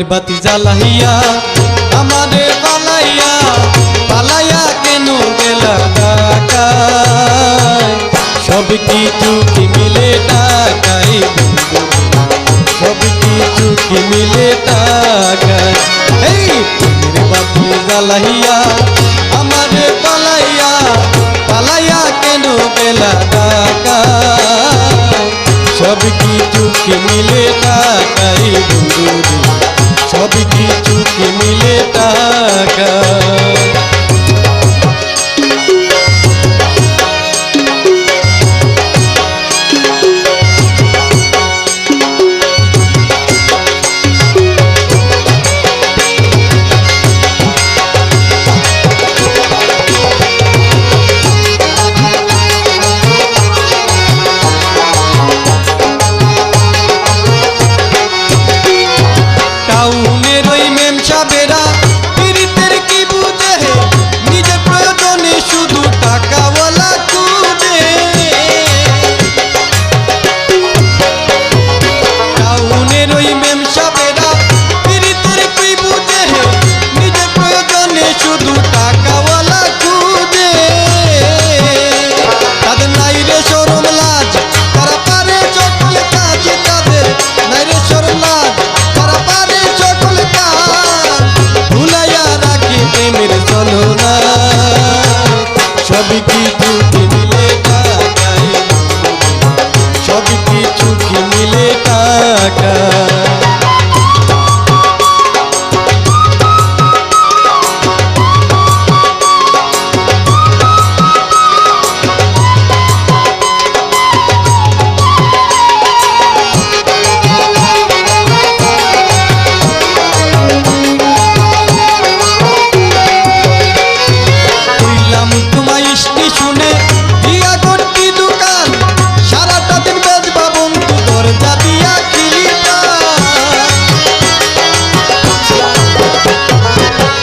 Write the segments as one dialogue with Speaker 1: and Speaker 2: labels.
Speaker 1: বাতি জ্বালাইয়া আমারে পালাইয়া পালাইয়া কেন গেলা ঢাকায় সব কিছু কি মিলে টাকায় সব কিছু কি মিলে টাকায় এই প্রেমের বাতি জ্বালাইয়া আমারে পালাইয়া পালাইয়া কেন গেলা ঢাকায় সব কিছু কি মিলে টাকায় বন্ধুরে সব কিছু কি মিলে টাকায় টাউনের ওই মেমসাবেরা পীড়িতের কি বুঝে নিজের প্রয়োজনে শুধু টাকাওয়ালা খুঁজে টাউনের ওই মেমসাবেরা পীড়িতের কি বুঝে নিজের প্রয়োজনে শুধু টাকাওয়ালা খুঁজে তাদের নাই রে শরম লাজ তারা পারে সকল কাজ তাদের নাই রে শরম লাজ তারা পারে সকল কাজ ভুলাইয়া রাখি প্রেমের চলনা সব কিছু কি মিলে টাকায় সব কিছু কি মিলে টাকায় তোমায় স্টেশনে দিয়া করতি দোকান সারাটা দিন বেচবা বন্ধু দরজা দিয়া খিলিতা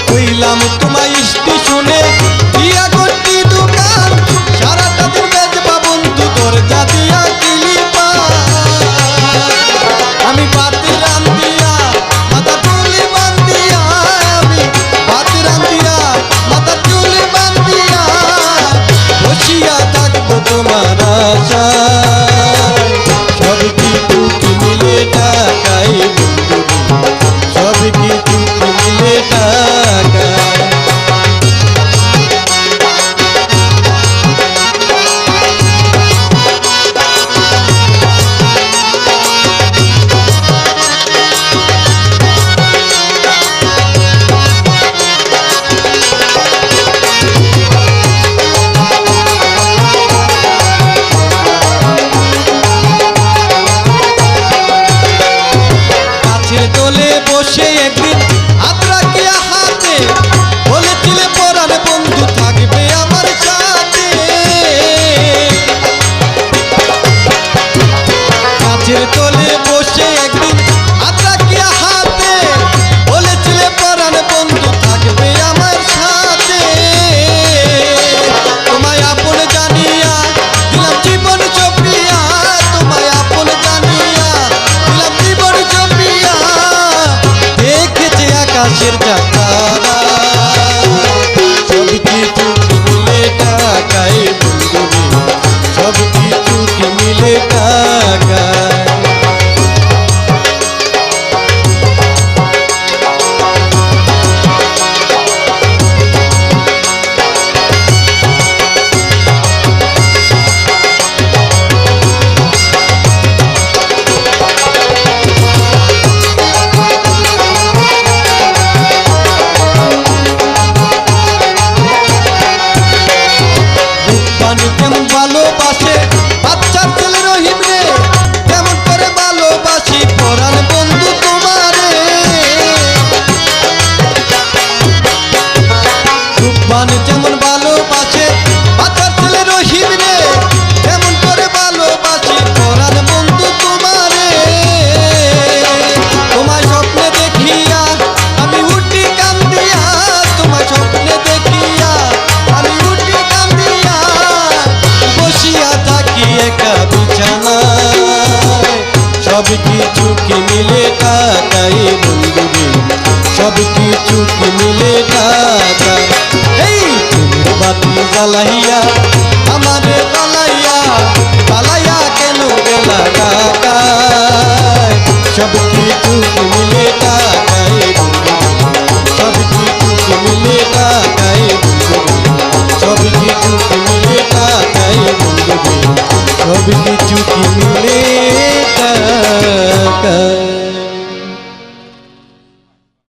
Speaker 1: কইলাম তোমায় স্টেশনে দিয়া করতি দোকান সারাটা দিন বেচবা বন্ধু দরজা দিয়া খিলিতা আমি বাতি রান্দিয়া মাথা চুলি বান্দিয়া আমি বাতি রান্দিয়া মাথা চুলি বান্দিয়া বসিয়া থাকবো তোমার আশায় সব কিছু কি মিলে টাকায় বন্ধুরে সব কিছু কি মিলে টাকায় কিছু কি মিলে টাকা। এই প্রেমের বাতি জ্বালাইয়া আমারে জ্বালাইয়া জ্বালাইয়া কেন গেলা ঢাকায়, সব কিছু কি মিলে টাকা।